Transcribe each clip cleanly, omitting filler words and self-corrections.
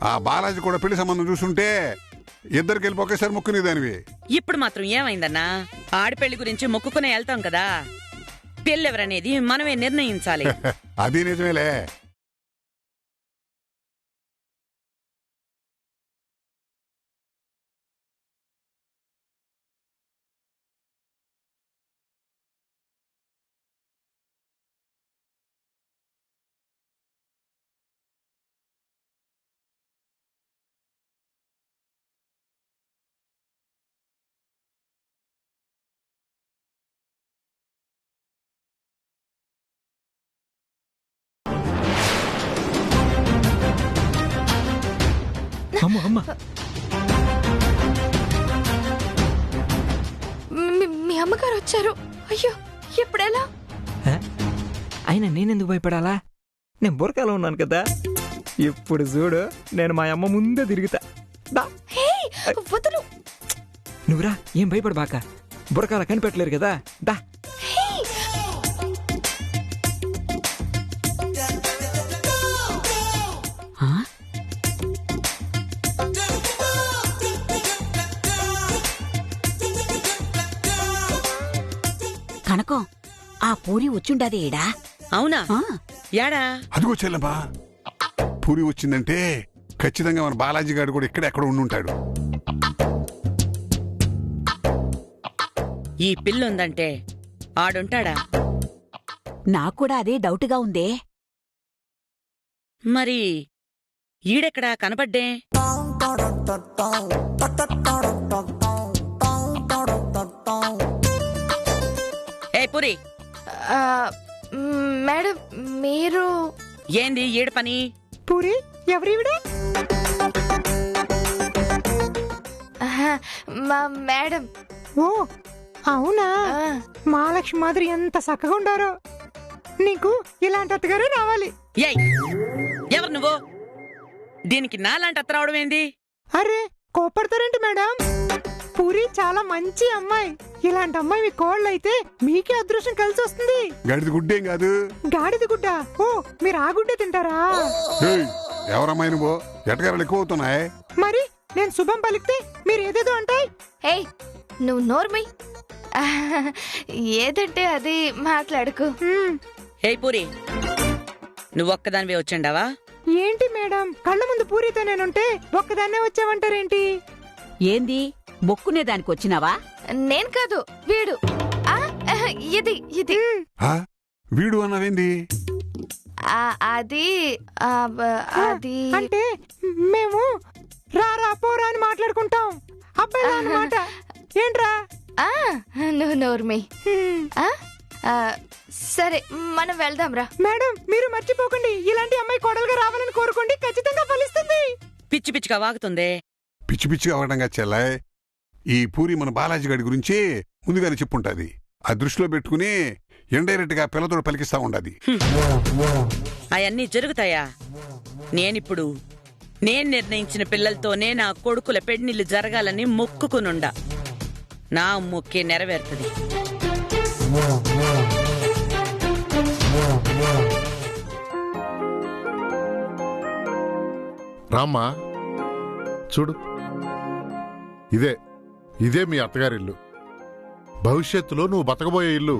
ఆ బాలాజీ కూడా పెళ్లి సంబంధం చూస్తుంటే ఇద్దరికి వెళ్ళి ఒకేసారి మొక్కునేదానివి. ఇప్పుడు మాత్రం ఏమైందన్నా? ఆడపెళ్లి గురించి మొక్కుకునే వెళ్తాం కదా, పెళ్ళెవరనేది మనమే నిర్ణయించాలి. అది నిజమేలే. మీ అమ్మగారు వచ్చారు. అయ్యో, ఎప్పుడెలా? అయినా నేనెందుకు భయపడాలా? నేను బురకాలో ఉన్నాను కదా. ఇప్పుడు చూడు, నేను మా అమ్మ ముందే తిరుగుతా. వదులు. నువ్వురా, ఏం భయపడబాక. బురకాల కనిపెట్టలేరు కదా. దా. కనకం, ఆ పూరి వచ్చుండదే ఏడా? అవునా? యాడా? అదిగో చెల్లమ్మా, పూరి వచ్చిందంటే ఖచ్చితంగా మన బాలాజీ గారు కూడా ఎక్కడ ఉండుంటాడు. ఈ పిల్లుందంటే ఆడుంటాడా? నాకు కూడా అదే డౌట్గా ఉందే. మరి ఈడెక్కడా కనపడ్డే? ఏ పూరి, మేడం మీరు ఏంది ఈడ పని? పూరి ఎవరివిడే? మా మేడం. ఓ అవునా? మహాలక్ష్మి మాదిరి ఎంత చక్కగా ఉండారో. నీకు ఇలాంటి అత్తగారే రావాలి. ఏయ్, ఎవరు నువ్వు? దీనికి నాలాంటి అత్త రావడం ఏంది? అరే, కోపడతారేంటి మేడం? పూరి చాలా మంచి అమ్మాయి. ఇలాంటి అమ్మాయి మీ కోళ్ళైతే మీకే అదృష్టం కలిసి వస్తుంది. గాడిద గుడ్డేం కాదు. గాడిద గుడ్డ? ఓ, మీరు ఆ గుడ్డే తింటారా? ఎవరమ్మాయి నువ్వు? ఎటగారాలు ఎక్కువ అవుతున్నాయి. మరి నేను శుభం పలికితే మీరు ఏదేదో అంటాయి. ఏయ్, నువ్వు నోర్మై. ఏదంటే అది మాట్లాడుకు. హే పూరి, నువ్వొక్కదానివే వచ్చండావా? ఏంటి మేడం, కళ్ళ ముందు పూరితో నేనుంటే ఒక్కదాన్నే వచ్చావంటారేంటి? ఏంది, మొక్కునే దానికి వచ్చినావా? నేను కాదు, వీడు. ఇది ఇది వీడు అన్నవేంది? అది అది అంటే మేము రారా పోరా అని మాట్లాడుకుంటాం. అబ్బాయి అన్నమాట. ఏంట్రా? నువ్వు నోర్మి. సరే, మనం వెళ్దాం రా. మేడం, మీరు మర్చిపోకండి, ఇలాంటి అమ్మాయి కోడలుగా రావాలని కోరుకోండి, ఖచ్చితంగా ఫలిస్తుంది. పిచ్చి పిచ్చిగా వాగుతుందే. పిచ్చి పిచ్చిగా అవడంగా చెల్లాయ్. ఈ పూరి మన బాలాజీ గారి గురించి ముందుగానే చెప్పుంటాది. ఆ దృష్టిలో పెట్టుకుని ఇండైరెక్ట్ గా పిల్లతోడు పలికిస్తా ఉండాది. అవన్నీ జరుగుతాయా? నేను నిర్ణయించిన పిల్లలతోనే నా కొడుకుల పెళ్లిళ్ళు జరగాలని మొక్కుకునుండా. నా మొక్కే నెరవేరుతుంది. రామ్మా, చూడు, ఇదే మీ అత్తగారిల్లు. భవిష్యత్తులో నువ్వు బతకబోయే ఇల్లు.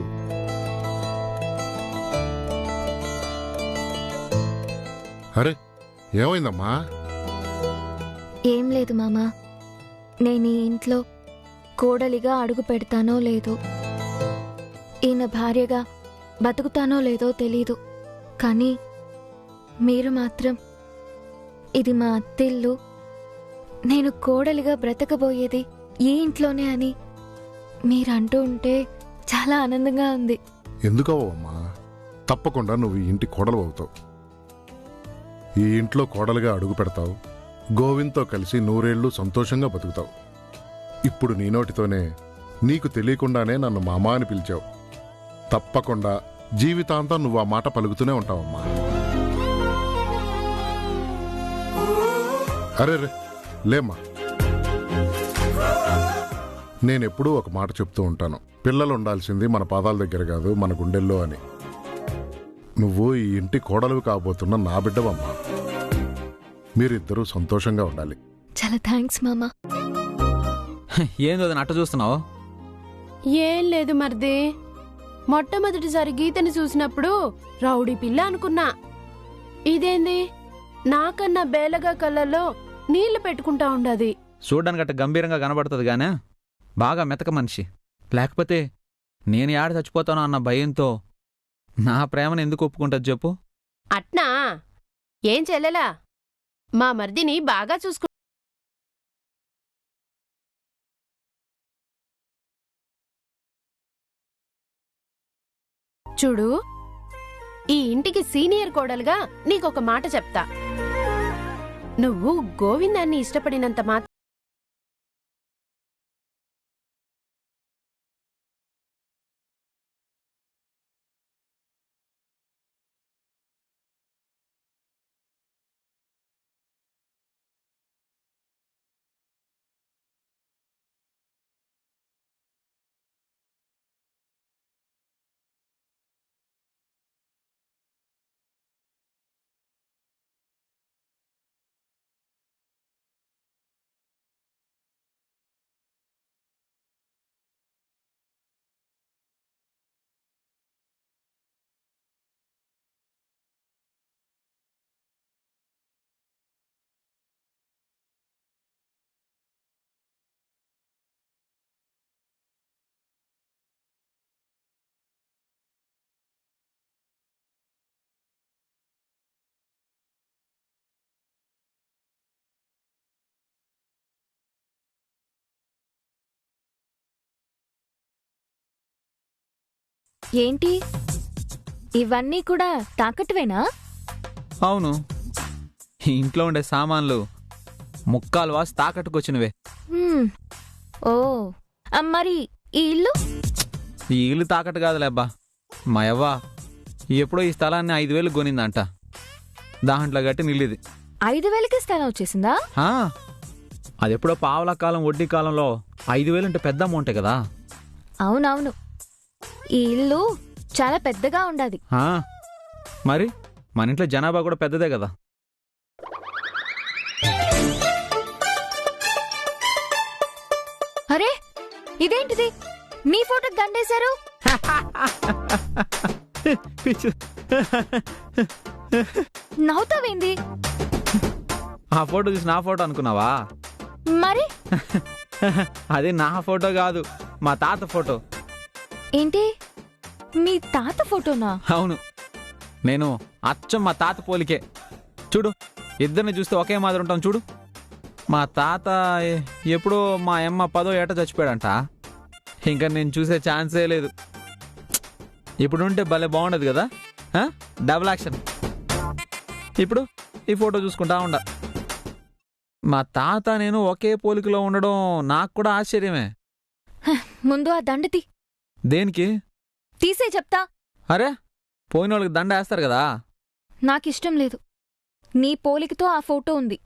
అరే, ఏమైందమ్మా? ఏం లేదు మామా, నేను ఈ ఇంట్లో కోడలిగా అడుగు పెడతానో లేదో, ఈయన భార్యగా బతుకుతానో లేదో తెలీదు, కానీ మీరు మాత్రం ఇది మా అత్తిల్లు, నేను కోడలిగా బ్రతకబోయేది ఈ ఇంట్లోనే అని మీరంటూ ఉంటే చాలా ఆనందంగా ఉంది. ఎందుకవమ్మా, తప్పకుండా నువ్వు ఈ ఇంటి కోడలు అవుతావు. ఈ ఇంట్లో కోడలుగా అడుగు పెడతావు. గోవింద్తో కలిసి 100 ఏళ్ళు సంతోషంగా బతుకుతావు. ఇప్పుడు నీ నోటితోనే నీకు తెలియకుండానే నన్ను మామా అని పిలిచావు. తప్పకుండా జీవితాంతం నువ్వు ఆ మాట పలుకుతూనే ఉంటావమ్మా. అరే రే, లేమ్మా. నేనెప్పుడూ ఒక మాట చెప్తూ ఉంటాను, పిల్లలు ఉండాల్సింది మన పాదాల దగ్గర కాదు, మన గుండెల్లో అని. నువ్వు ఈ ఇంటి కోడలు కాబోతున్న నా బిడ్డవమ్మా. మీరిద్దరూ సంతోషంగా ఉండాలి. చాలా థ్యాంక్స్ మామా. ఏందో వదినా అట్ట చూస్తున్నావు? ఏం లేదు మర్ది, మొట్టమొదటిసారి గీతని చూసినప్పుడు రౌడీ పిల్ల అనుకున్నా. ఇదేంది నాకన్నా బేలగా కళ్ళలో నీళ్లు పెట్టుకుంటా ఉండది. చూడ్డానికి అట్ట గంభీరంగా కనబడుతుంది గానే బాగా మెతక మనిషి. లేకపోతే నేను యాడ చచ్చిపోతానో అన్న భయంతో నా ప్రేమను ఎందుకు ఒప్పుకుంటుంది చెప్పు? అట్నా? ఏం చెల్లెలా, మా మర్దిని బాగా చూసుకు. చూడు, ఈ ఇంటికి సీనియర్ కోడలుగా నీకొక మాట చెప్తా. నువ్వు గోవిందాన్ని ఇష్టపడినంత మాత్రం ఏంటి ఇవన్నీ కూడా తాకట్టువేనా? అవును, ఈ ఇంట్లో ఉండే సామాన్లు ముక్కాలు వాసి తాకట్టుకొచ్చినవే. ఓ, మరి ఈ ఇల్లు? ఈ ఇల్లు తాకట్టు కాదులేబ్బా, మా యవ్వ ఎప్పుడో ఈ స్థలాన్ని 5,000 కొనిందంట. దాంట్లో గట్టి నిల్లిది. 5,000కి స్థలం వచ్చేసిందా? అది ఎప్పుడో పావలా కాలం వడ్డీ కాలంలో 5,000 అంటే పెద్ద అమౌంటే కదా. అవునవును, ఈ ఇల్లు చాలా పెద్దగా ఉండాది. మరి మన ఇంట్లో జనాభా కూడా పెద్దదే కదా. అరే, ఇదేంటిది? నీ ఫోటోకి దండేశారు. నవ్వుతావేంది? ఆ ఫోటో చూసి నా ఫోటో అనుకున్నావా? మరి అది నా ఫోటో కాదు, మా తాత ఫోటో. ఏంటి, మీ తాత ఫోటోనా? అవును, నేను అచ్చం మా తాత పోలికే. చూడు, ఇద్దరిని చూస్తే ఒకే మాదిరి ఉంటాం. చూడు, మా తాత ఎప్పుడో మా అమ్మ 10వ ఏట చచ్చిపోయాడంట. ఇంకా నేను చూసే ఛాన్సే లేదు. ఇప్పుడుంటే భలే బాగుండదు కదా, డబుల్ యాక్షన్. ఇప్పుడు ఈ ఫోటో చూసుకుంటా ఉండ. మా తాత నేను ఒకే పోలికలో ఉండడం నాకు కూడా ఆశ్చర్యమే. ముందు ఆ దండతి. దేనికి? తీసే చెప్తా. అరే, పోయిన వాళ్ళకి దండ వేస్తారు కదా. నాకిష్టం లేదు. నీ పోలికతో ఆ ఫోటో ఉంది,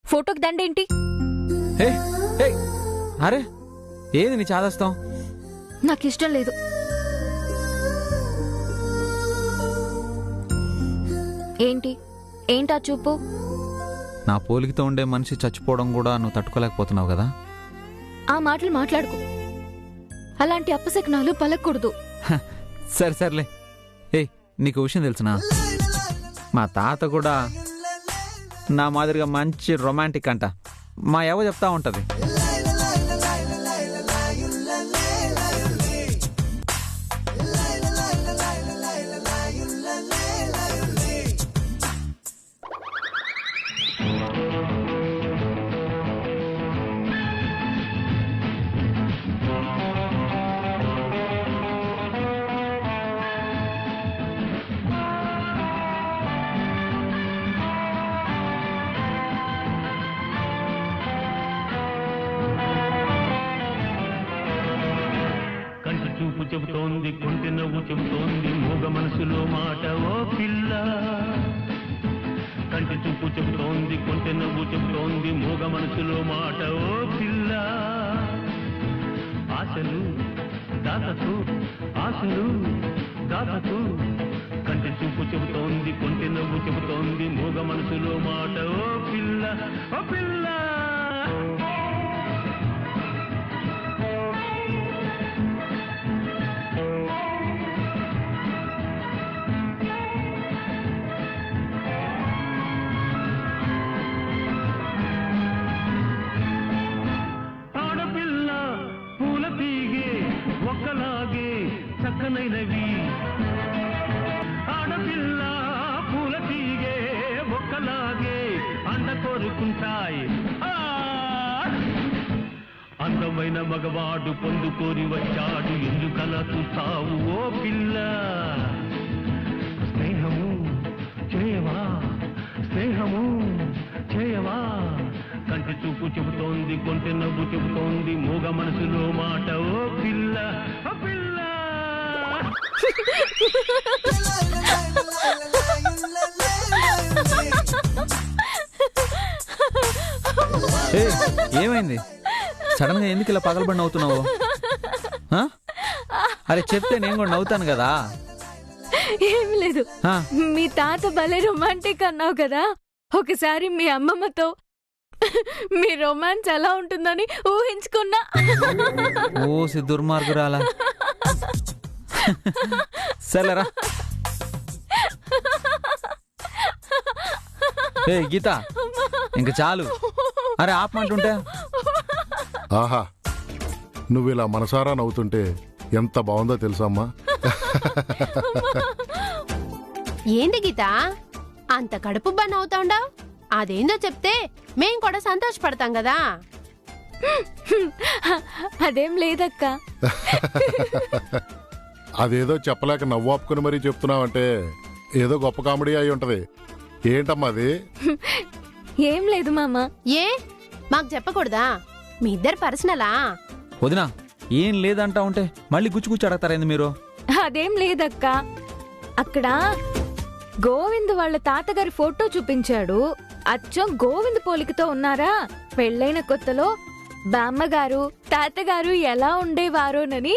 ఫోటోకి దండేంటి? అరే, ఏది నీ చాదస్తాం? నాకిష్టం లేదు. ఏంటా చూపు? నా పోలికతో ఉండే మనిషి చచ్చిపోవడం కూడా నువ్వు తట్టుకోలేకపోతున్నావు కదా. ఆ మాటలు మాట్లాడుకో. అలాంటి అపశకునాలు పలకూడదు. సర్లే. నీకు విషయం తెలుసునా? మా తాత కూడా నా మాదిరిగా మంచి రొమాంటిక్ అంట. మా యవ్వ చెప్తా ఉంటది. చూపు చెబుతోంది, కొంటె నవ్వు చెబుతోంది, మూగ మనసులో మాట ఓ పిల్ల. కంటి చూపు చెబుతోంది, కొంటె నవ్వు చెబుతోంది, మూగ మనసులో మాట ఓ పిల్ల. ఆశలు దాతకు, ఆశలు దాతకు, కంటి చూపు చెబుతోంది కొంటె నవ్వు చెబుతోంది మూగ మనసులో మాట ఓ పిల్ల ఓ పిల్ల ఆడపిల్ల పూల తీగే ఒక్కలాగే చక్కనైనవి ఆడపిల్ల పూల తీగే ఒక్కలాగే అండ కోరుకుంటాయి అందమైన మగవాడు పొందుకోరి వచ్చాడు ఎందుకలా చూస్తావు ఓ పిల్ల స్నేహము చేయవా స్నేహము చేయవా కంటి చూపు చెబుతోంది కొంటె నవ్వు చెబుతోంది మూగ మనసులో మాట ఓ పిల్ల ఓ పిల్ల ఏ, ఏమైంది సడన్ గా ఎందుకు ఇలా పగలబడి నవ్వుతున్నావు? ఆ? అరే చెప్తే నేను కూడా నవ్వుతాను కదా. ఏం లేదు, ఆ, మీ తాత భలే రొమాంటిక్ అన్నావు కదా, ఒకసారి మీ అమ్మమ్మతో మీ రొమాన్స్ ఎలా ఉంటుందని ఊహించుకున్నా. ఓసి దుర్మార్గురాలా. సరేరా. ఏ గీత, ఇంక చాలు. అరే ఆపమంటుంటే. ఆహా, నువ్వు ఇలా మనసారా నవ్వుతుంటే ఎంత బాగుందో తెలుసమ్మా. ఏంటి గీత అంత కడుపు బన్ అవుతాండావు? అదేందో చెప్తే మేం కూడా సంతోషపడతాం కదా. అదేం లేదక్క. అదేదో చెప్పలేక నవ్వు ఆపుకుని మరీ చెప్తున్నావంటే ఏదో గొప్ప కామెడీ అయి ఉంటది. ఏంటమ్మా అది? ఏం లేదు మామ. ఏ మాకు చెప్పకూడదా? మీ ఇద్దరు పర్సనలా? వదినా ఏం లేదంటా ఉంటే మళ్ళీ గుచ్చి అడగతారేంది మీరు? అదేం లేదక్క, అక్కడ గోవింద్ వాళ్ళ తాతగారి ఫోటో చూపించాడు. అచ్చం గోవింద్ పోలికతో ఉన్నారా. పెళ్ళైన కొత్తలో బామ్మగారు తాతగారు ఎలా ఉండేవారోనని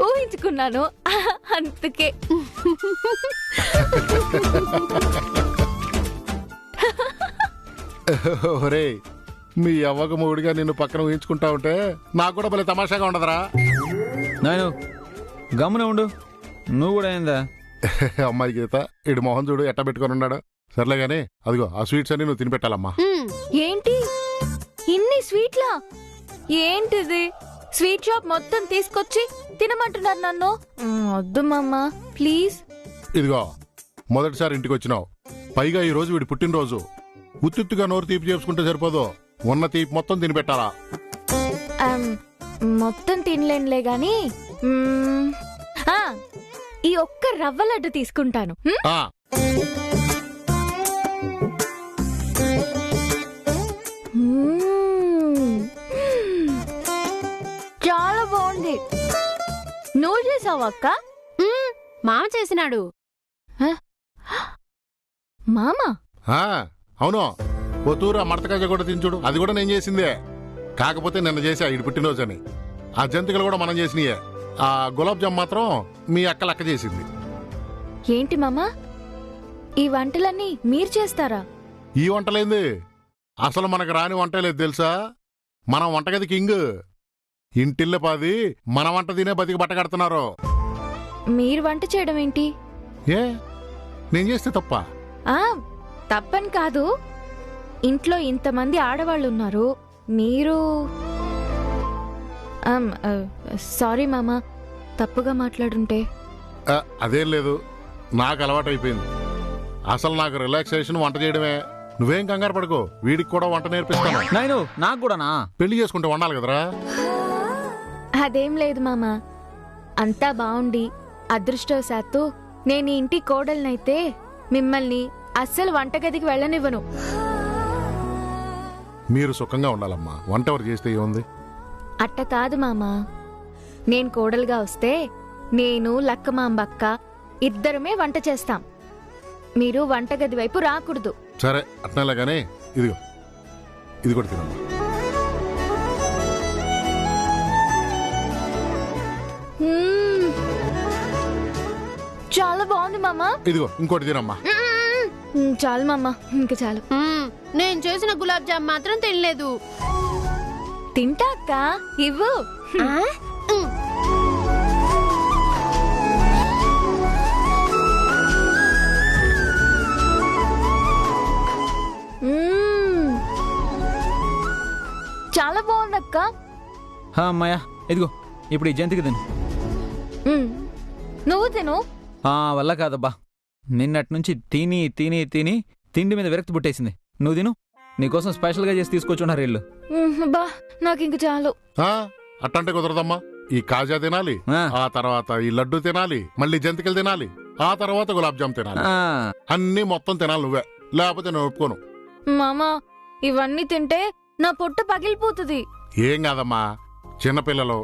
ఊహించుకున్నాను, అందుకే. ఒరే, మీ అవ్వక మూడిగా నిన్ను పక్కన ఊహించుకుంటా ఉంటే నాకు కూడా భలే తమాషాగా ఉండదురా. నేను గమ్మున ఉండు, నువ్వు కూడా ఏందా? అమ్మాయి గీత, ఇడు మొహం చూడు ఎట్ట పెట్టుకొని ఉన్నాడు. సర్లే గానీ అదిగో ఆ స్వీట్స్ అన్ని నువ్వు తినిపెట్టాలమ్మా. ఏంటి ఇన్ని స్వీట్లా? ఏంటిది? స్వీట్ షాప్ మొత్తం తీసుకొచ్చి తినమంటున్నారు నన్ను. వద్దు మామ ప్లీజ్. ఇదిగో మొదటిసారి ఇంటికి వచ్చినావు, పైగా ఈ రోజు వీడి పుట్టినరోజు. ఉత్తుత్తుగా నోరు తీపి చేసుకుంటే సరిపోదు, ఉన్న తీపి మొత్తం తినిపెట్టాలా. మొత్తం తినలేనులే గాని ఈ ఒక్క రవ్వ లడ్డు తీసుకుంటాను. ఆ, చాలా బాగుంది. నువ్వు చేసావు అక్క? మామ చేసినాడు. మామా? ఆ, అవును. ఓ తూరు ఆ మడతకాయ కూడా తినచుడు, అది కూడా నేను చేసిందే. కాకపోతే నిన్న చేసా ఇటు పుట్టినరోజు అని. ఆ జంతికలు కూడా మనం చేసినయే. ఆ గులాబ్ జామ్ మాత్రం మీ అక్క లెక్క చేసింది. ఏంటి మామా, ఈ వంటలన్నీ మీరు చేస్తారా? ఈ వంటలేంది, అసలు మనకు రాని వంట లేదు తెలుసా. మనం వంటగది కింగ్. ఇంటిల్లపాది మన వంట తినే బతికి బట్ట కడుతున్నారు. మీరు వంట చేయడం ఏంటి? ఏ నేను చేస్తే తప్ప? తప్పని కాదు, ఇంట్లో ఇంతమంది ఆడవాళ్ళు ఉన్నారు, మీరు సారీ మామా, తప్పుగా మాట్లాడుంటే. అదేం లేదు, నాకు అలవాటైపోయింది. అసలు నాకు రిలాక్సేషన్ వంట చేయడమే. నువ్వేం కంగారు పడుకో, వీడికి కూడా వంట నేర్పిస్తాను. నేను నాకు కూడానా? పెళ్లి చేసుకుంటే వండాలి కదరా. అదేం లేదు మామా, అంతా బాగుండి అదృష్టవశాత్తు నేను ఈ ఇంటి కోడలనైతే మిమ్మల్ని అస్సలు వంటగదికి వెళ్ళనివ్వను. మీరు సుఖంగా ఉండాలమ్మా, వంట ఎవరు చేస్తే ఏముంది. అట్ట కాదు మామా, నేను కోడలుగా వస్తే నేను లక్కమాంబక్క ఇద్దరమే వంట చేస్తాం. మీరు వంటగది వైపు రాకూడదు. సరే అట్నేలాగానే ఇదిగో ఇది కూడా తినమ్మా. చాలా బాగుంది మామ. ఇదిగో ఇంకోటి తినమ్మా. చాలు మామ, ఇంక చాలు. నేను చేసిన గులాబ్ జామ్ మాత్రం తినలేదు. తింటా అక్క, ఇవ్వు. చాలా బాగుందక్క. అమ్మాయ్యా, ఇదిగో ఇప్పుడు ఈ జంతికి తిను. నువ్వు తిను. వల్ల కాదబ్బా, నిన్నటి నుంచి తిని తిని తిని తిండి మీద విరక్తి పుట్టేసింది. నువ్వు తిను, నీకోసం స్పెషల్గా చేసి తీసుకొచ్చున్నారు వీళ్ళు. బా, నాకు ఇంక చాలు. అట్టంటే కుదరదమ్మా. ఈ కాజా తినాలి, ఆ తర్వాత ఈ లడ్డు తినాలి, మళ్ళీ జంతికలు తినాలి, ఆ తర్వాత గులాబ్ జామ్ తినాలి. అన్ని మొత్తం తినాలి నువ్వే, లేకపోతే నేను ఒప్పుకోను. మామా, ఇవన్నీ తింటే నా పొట్ట పగిలిపోతుంది. ఏం కాదమ్మా, చిన్నపిల్లలు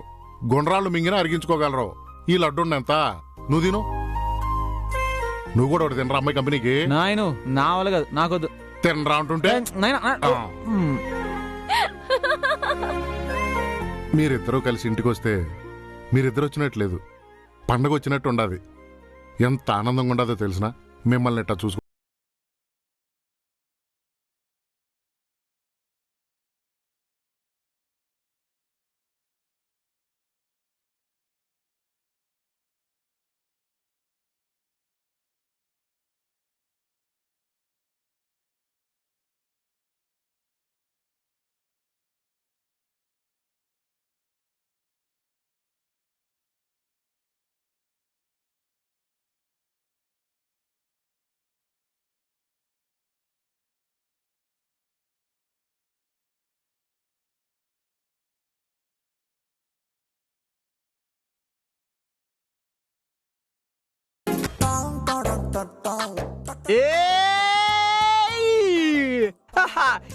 గుండ్రాళ్ళు మింగిన అరిగించుకోగలరు. ఈ లడ్డుండెంత, నువ్వు తిను. నువ్వు కూడా ఒకటి తినరా అమ్మాయి కంపెనీకి. నాయను నా వల్ల కాదు, నాకొద్దు. తినరా అంటుంటే. మీరిద్దరూ కలిసి ఇంటికి వస్తే మీరిద్దరు వచ్చినట్లేదు, పండగ వచ్చినట్టు ఉండాది. ఎంత ఆనందంగా ఉండదో తెలిసినా మిమ్మల్ని ఎట్టా చూసుకో.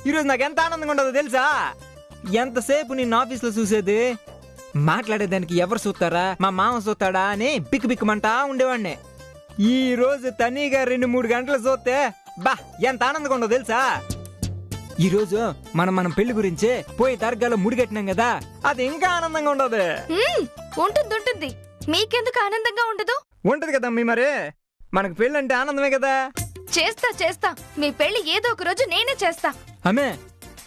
ఈరోజు నాకు ఎంత ఆనందంగా ఉండదో తెలుసా? ఎంతసేపు నిన్ను ఆఫీస్లో చూసేది, మాట్లాడేదానికి ఎవరు చూస్తారా, మా మామ చూస్తాడా అని బిక్కు బిక్కుమంటా ఉండేవాడిని. ఈ రోజు తనీగా 2-3 గంటలు చూస్తే బా ఎంత ఆనందంగా ఉండదో తెలుసా? ఈ రోజు మనం పెళ్లి గురించి పోయి దర్గాలో ముడిగట్టినాం కదా, అది ఇంకా ఆనందంగా ఉండదు. ఉంటుంది. మీకెందుకు ఆనందంగా ఉండదు? ఉంటది కదా మీ, మరి మనకు పెళ్లి అంటే ఆనందమే కదా. చేస్తా. మీ పెళ్లి ఏదో ఒక రోజు నేనే చేస్తా. అమ్మే,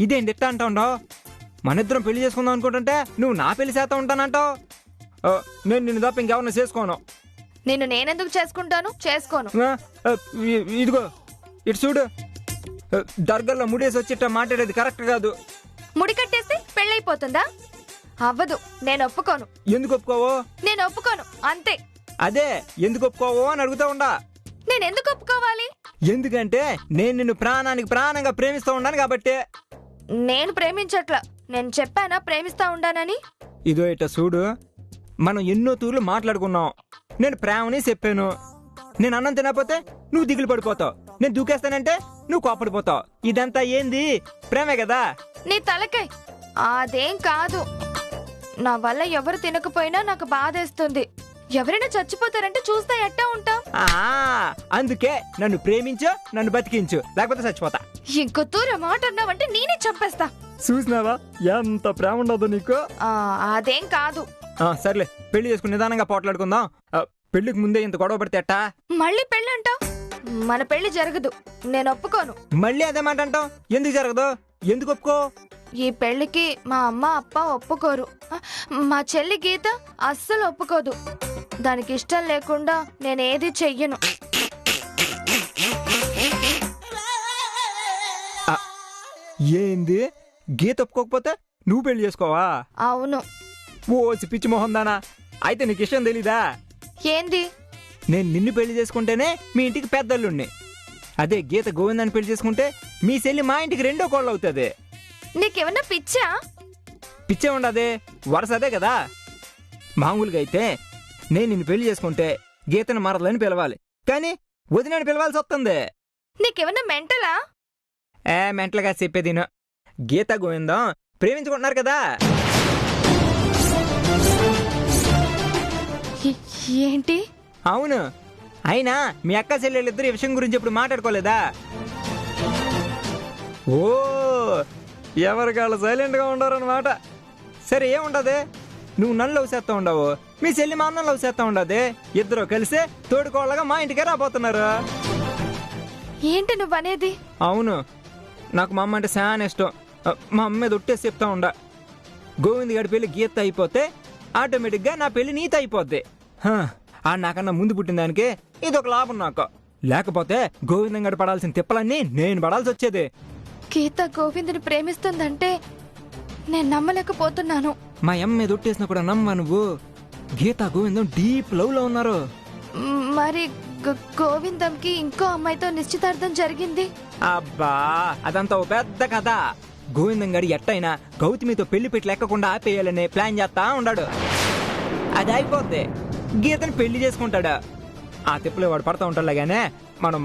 ఇదేంటి ఎట్టా అంటా ఉండవు? మన ఇద్దరం పెళ్లి చేసుకుందాం అనుకుంటుంటే నువ్వు నా పెళ్లి చేస్తా ఉంటానంటావు. నేను నిన్ను తప్ప ఇంకెవరిని చేసుకోను. నేనెందుకు చేసుకోను? ఇదిగో ఇటు చూడు, దర్గాలో ముడేసి వచ్చి మాట్లాడేది కరెక్ట్ కాదు. ముడి కట్టేస్తే పెళ్ళైపోతుందా? అవ్వదు, నేను ఒప్పుకోను. ఎందుకు ఒప్పుకోవు? నేను ఒప్పుకోను, అంతే. అదే ఎందుకు ఒప్పుకోవు అని అడుగుతా ఉండా. నేనెందుకు ఒప్పుకోవాలి? ఎందుకంటే నేను నిన్ను ప్రాణానికి ప్రాణంగా ప్రేమిస్తూ ఉన్నాను కాబట్టి. నేను ప్రేమించట్లా. నేను చెప్పానా ప్రేమిస్తా ఉండానని? ఇదో ఇట చూడు, మనం ఎన్నో తూర్లు మాట్లాడుకున్నాం. నేను ప్రేమని చెప్పాను. నేను అన్నం తినకపోతే నువ్వు దిగులు పడిపోతావు, నేను దూకేస్తానంటే నువ్వు కోపడిపోతావు. ఇదంతా ఏంది? ప్రేమే కదా. నీ తలకాయ్, అదేం కాదు. నా వల్ల ఎవరు తినకపోయినా నాకు బాధేస్తుంది. ఎవరైనా చచ్చిపోతారంటే చూస్తా ఎట్టా ఉంటాం. అందుకే నన్ను ప్రేమించు, నన్ను బతికించు, లేకపోతే చచ్చిపోతా. ఇంకో తూర మాట అన్నావంటే నేనే చంపేస్తా. చూసినావా ఎంత ప్రేమ ఉండదు నీకు? అదేం కాదు. సర్లే, పెళ్లి చేసుకుని నిదానంగా పోట్లాడుకుందాం. పెళ్లికి ముందే ఇంత గొడవ పడితే ఎట్టా? మళ్ళీ పెళ్లి అంటావు? మన పెళ్లి జరగదు, నేను ఒప్పుకోను. మళ్ళీ అదే మాట అంటావు? ఎందుకు జరగదు? ఎందుకు ఒప్పుకో? ఈ పెళ్లికి మా అమ్మ అప్ప ఒప్పుకోరు. మా చెల్లి గీత అస్సలు ఒప్పుకోదు. దానికి ఇష్టం లేకుండా నేనేది చెయ్యను. ఏంది? గీత ఒప్పుకోకపోతే నువ్వు పెళ్లి చేసుకోవా? అవును. ఓ పిచ్చి మొహం దానా, అయితే నీకు ఇష్టం తెలీదా? ఏంది? నేను నిన్ను పెళ్లి చేసుకుంటేనే మీ ఇంటికి పెద్దల్లుణ్ణి. అదే గీత గోవిందాన్ని పెళ్లి చేసుకుంటే మీ చెల్లి మా ఇంటికి 2వ కోళ్ళు అవుతుంది. నీకేమన్నా పిచ్చా? పిచ్చే ఉండదే, వరుస అదే కదా. మామూలుగా అయితే నేను నిన్ను పెళ్లి చేసుకుంటే గీతను మరలని పిలవాలి, కానీ వదినని పిలవాల్సి వస్తుంది. నీకేమన్నా మెంటలా? మెంటలుగా చెప్పేది గీత గోవిందం ప్రేమించుకుంటున్నారు కదా. ఏంటి? అవును. అయినా మీ అక్క చెల్లెళ్ళిద్దరు ఈ విషయం గురించి ఇప్పుడు మాట్లాడుకోలేదా? ఓ, ఎవరికాళ్ళు సైలెంట్గా ఉండరన్నమాట. సరే, ఏముండదు, నువ్వు నన్ను లవ్ చేస్తా ఉండవు, మీ చెల్లి మా అన్న లవ్ చేస్తా ఉండదు. ఇద్దరు కలిసి తోడుకోళ్ళగా మా ఇంటికే రాబోతున్నారు. ఏంటి నువ్వు అనేది? అవును, నాకు మా అమ్మ అంటే చాలా ఇష్టం. మా అమ్మ మీద ఒట్టేసి చెప్తా ఉండ, గోవింద్ గారి పెళ్లి గీత అయిపోతే ఆటోమేటిక్గా నా పెళ్లి నీత అయిపోద్ది. ఆ నాకన్నా ముందు పుట్టిన దానికి ఇది ఒక లాభం నాకు. లేకపోతే గోవిందం గడి పడాల్సిన తిప్పలన్నీ నేను పడాల్సి వచ్చేది. గీత గోవిందుని ప్రేమిస్తుందంటే నేను నమ్మలేకపోతున్నాను. మా అమ్మ మీద ఒట్టేసినా కూడా నమ్మా నువ్వు? గీత గోవిందం డీప్ లవ్ లో ఉన్నారు. మరి గోవిందంకి ఇంకో అమ్మాయితో నిశ్చితార్థం జరిగింది. అబ్బా అదంతా ఓ పెద్ద కథ. గోవిందం గడి ఎట్టయినా గౌతమితో పెళ్లి పెట్టి లెక్కకుండా ఆపేయాలని ప్లాన్ చేస్తా ఉన్నాడు. అది అయిపోద్ది, గీతని పెళ్లి చేసుకుంటాడు. ఆ తిప్పులో వాడు పడతా ఉంటాడుగానే మనం